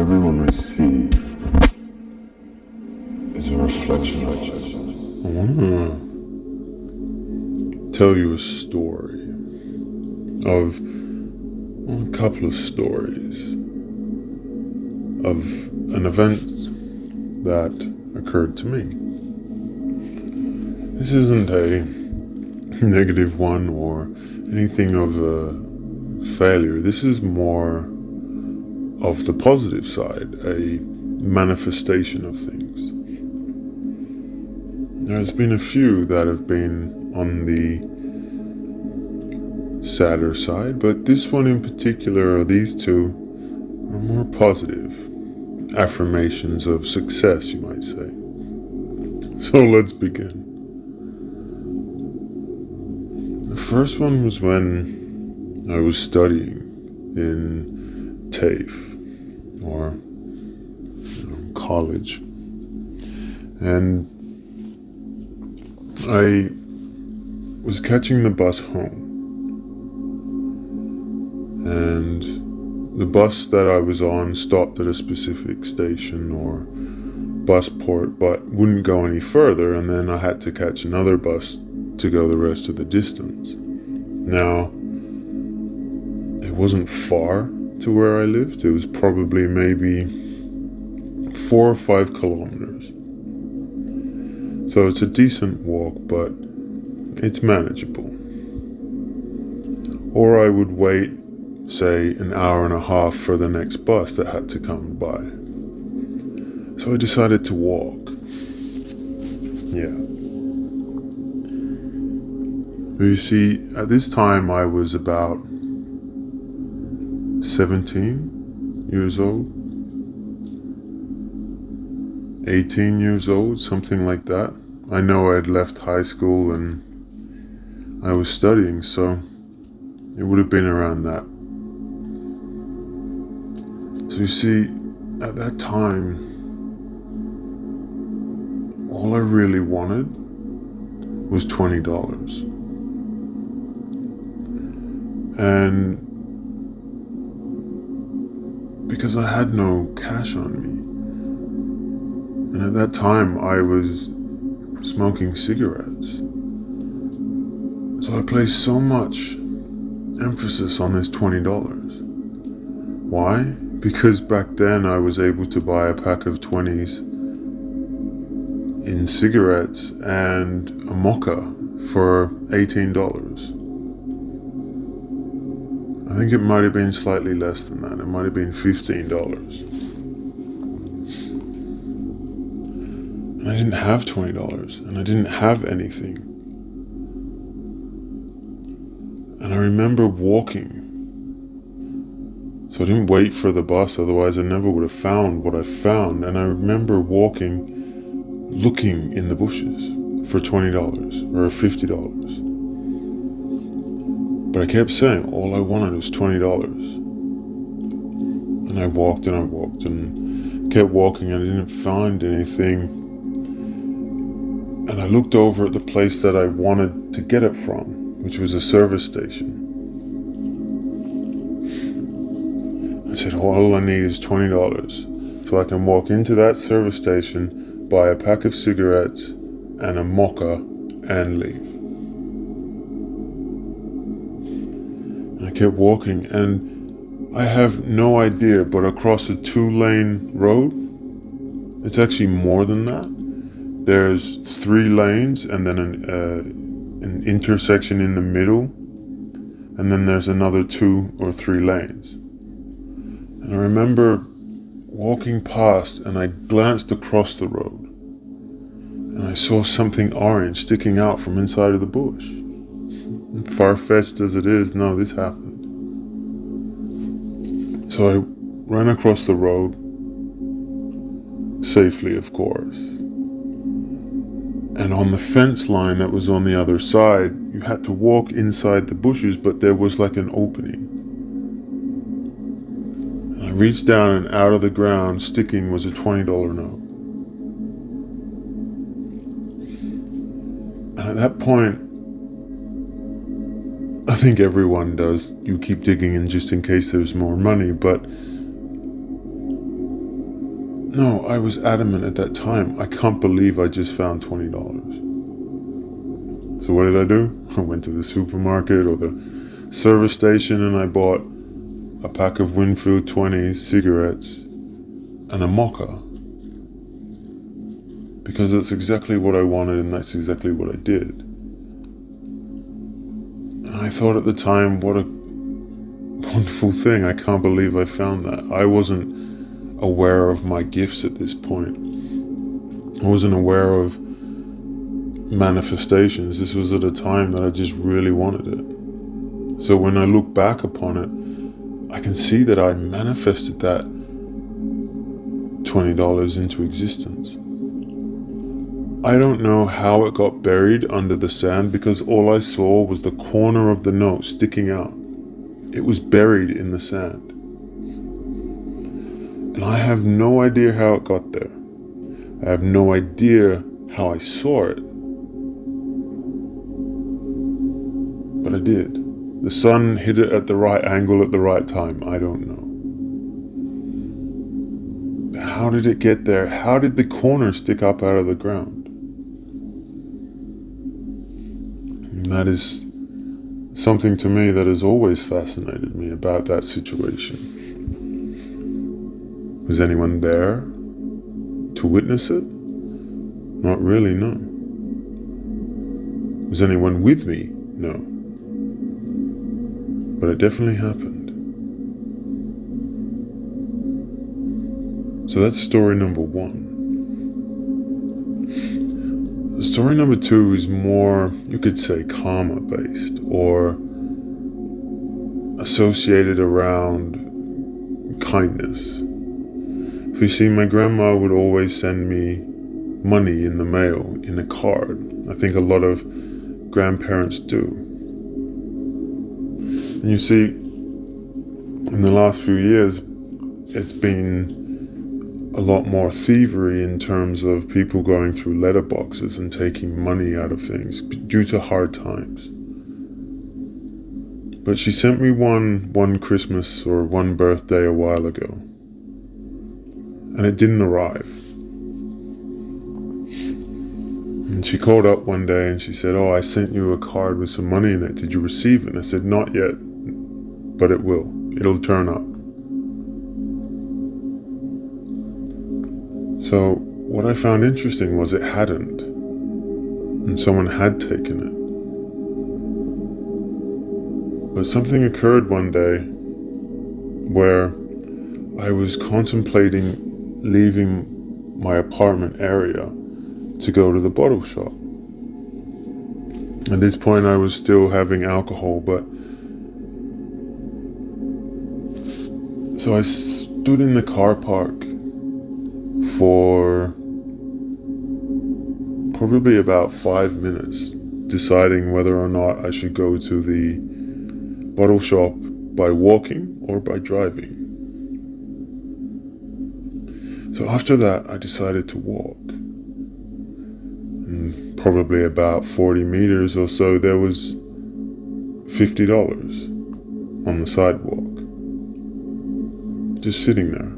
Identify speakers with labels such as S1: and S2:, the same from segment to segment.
S1: everyone we see is a reflection of us.
S2: I want to tell you a story of a couple of stories of an event that occurred to me. This isn't a negative one or anything of a failure. This is more of the positive side, a manifestation of things. There's been a few that have been on the sadder side, but this one in particular, or these two, are more positive affirmations of success, you might say. So let's begin. The first one was when I was studying in TAFE, or college, and I was catching the bus home, and the bus that I was on stopped at a specific station or bus port, but wouldn't go any further, and then I had to catch another bus to go the rest of the distance. Now, it wasn't far to where I lived. It was probably maybe 4 or 5 kilometers. So it's a decent walk, but it's manageable. Or I would wait, say, an hour and a half for the next bus that had to come by. So I decided to walk. Yeah. You see, at this time I was about 17 years old, 18 years old, something like that. I know I had left high school and I was studying, so it would have been around that. So you see, at that time, all I really wanted was $20. And because I had no cash on me, and at that time I was smoking cigarettes, so I placed so much emphasis on this $20. Why? Because back then I was able to buy a pack of 20s in cigarettes and a mocha for $18. I think it might have been slightly less than that. It might have been $15. And I didn't have $20, and I didn't have anything. And I remember walking. So I didn't wait for the bus, otherwise I never would have found what I found. And I remember walking, looking in the bushes for $20 or $50. But I kept saying all I wanted was $20. And I walked and kept walking, and I didn't find anything. And I looked over at the place that I wanted to get it from, which was a service station. I said, all I need is $20, so I can walk into that service station, buy a pack of cigarettes and a mocha, and leave. I kept walking, and I have no idea, but across a 2-lane road, it's actually more than that. There's 3 lanes, and then an intersection in the middle, and then there's another 2 or 3 lanes. And I remember walking past, and I glanced across the road, and I saw something orange sticking out from inside of the bush. Far-fetched as it is, no, this happened. So I ran across the road, safely of course. And on the fence line that was on the other side, you had to walk inside the bushes, but there was like an opening. And I reached down, and out of the ground, sticking, was a $20 note. And at that point, I think everyone does. You keep digging in just in case there's more money, but No, I was adamant at that time. I can't believe I just found $20. So what did I do? I went to the supermarket or the service station and I bought a pack of Winfield 20 cigarettes and a mocha. Because that's exactly what I wanted and that's exactly what I did. And I thought at the time, what a wonderful thing. I can't believe I found that. I wasn't aware of my gifts at this point. I wasn't aware of manifestations. This was at a time that I just really wanted it. So when I look back upon it, I can see that I manifested that $20 into existence. I don't know how it got buried under the sand because all I saw was the corner of the note sticking out. It was buried in the sand. And I have no idea how it got there. I have no idea how I saw it. But I did. The sun hit it at the right angle at the right time. I don't know. How did it get there? How did the corner stick up out of the ground? And that is something to me that has always fascinated me about that situation. Was anyone there to witness it? Not really, no. Was anyone with me? No. But it definitely happened. So that's story number one. Story number two is more, you could say, karma based or associated around kindness. If you see, my grandma would always send me money in the mail, in a card. I think a lot of grandparents do. And you see, in the last few years, it's been a lot more thievery in terms of people going through letterboxes and taking money out of things due to hard times. But she sent me one Christmas or one birthday a while ago. And it didn't arrive. And she called up one day and she said, "Oh, I sent you a card with some money in it. Did you receive it?" And I said, "Not yet, but it will. It'll turn up." So what I found interesting was it hadn't. And someone had taken it. But something occurred one day where I was contemplating leaving my apartment area to go to the bottle shop. At this point I was still having alcohol, but so I stood in the car park for probably about 5 minutes deciding whether or not I should go to the bottle shop by walking or by driving. So after that, I decided to walk. And probably about 40 meters or so, there was $50 on the sidewalk. Just sitting there.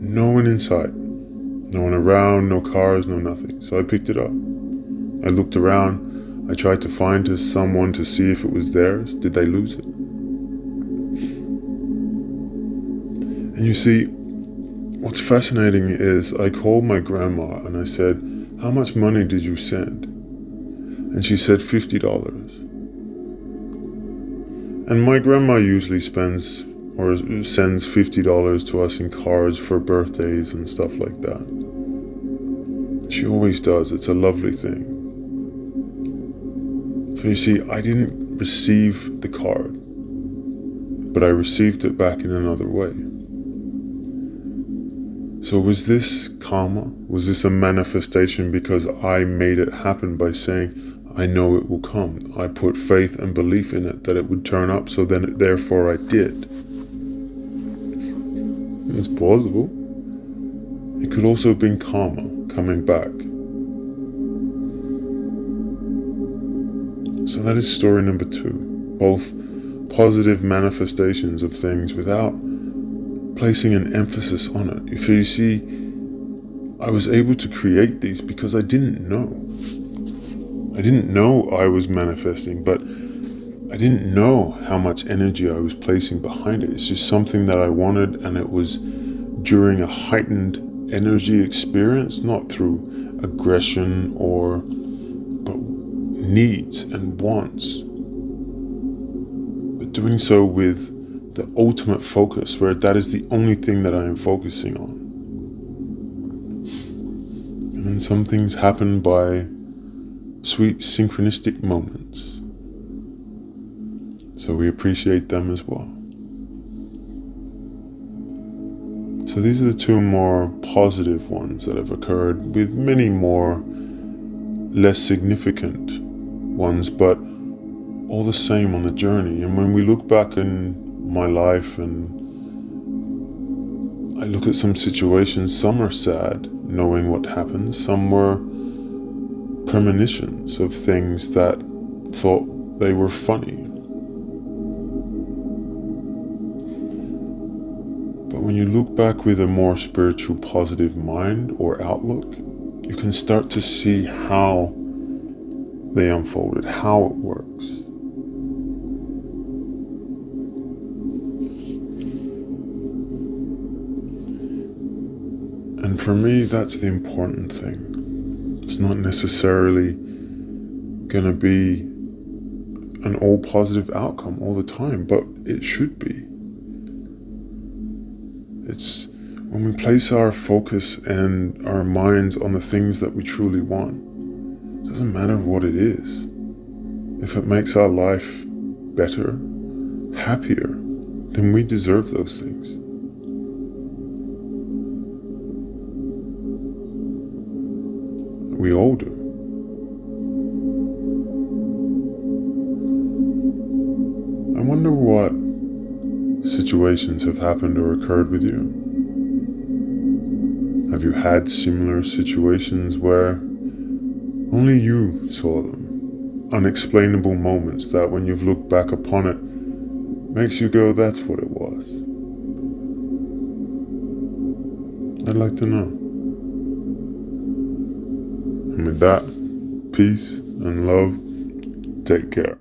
S2: No one in sight. No one around, no cars, no nothing. So I picked it up. I looked around. I tried to find someone to see if it was theirs. Did they lose it? And you see, what's fascinating is I called my grandma and I said, "How much money did you send?" And she said $50. And my grandma usually spends or sends $50 to us in cards for birthdays and stuff like that. She always does. It's a lovely thing. So you see, I didn't receive the card, but I received it back in another way. So was this karma? Was this a manifestation because I made it happen by saying, "I know it will come. I put faith and belief in it that it would turn up, so then therefore I did"? It's plausible. It could also have been karma coming back. So that is story number two. Both positive manifestations of things without placing an emphasis on it. If you see, I was able to create these because I didn't know. I didn't know I was manifesting, but I didn't know how much energy I was placing behind it. It's just something that I wanted, and it was during a heightened energy experience, not through aggression but needs and wants, but doing so with the ultimate focus, where that is the only thing that I am focusing on. And then some things happen by sweet synchronistic moments. So we appreciate them as well. So these are the two more positive ones that have occurred, with many more less significant ones, but all the same on the journey. And when we look back in my life and I look at some situations, some are sad, knowing what happened, some were premonitions of things that thought they were funny. But when you look back with a more spiritual, positive mind or outlook, you can start to see how they unfolded, how it works. And for me, that's the important thing. It's not necessarily going to be an all positive outcome all the time, but it should be. It's when we place our focus and our minds on the things that we truly want. It doesn't matter what it is. If it makes our life better, happier, then we deserve those things. We all do. I wonder what situations have happened or occurred with you. Have you had similar situations where only you saw them? Unexplainable moments that when you've looked back upon it, makes you go, that's what it was. I'd like to know. And with that, peace and love, take care.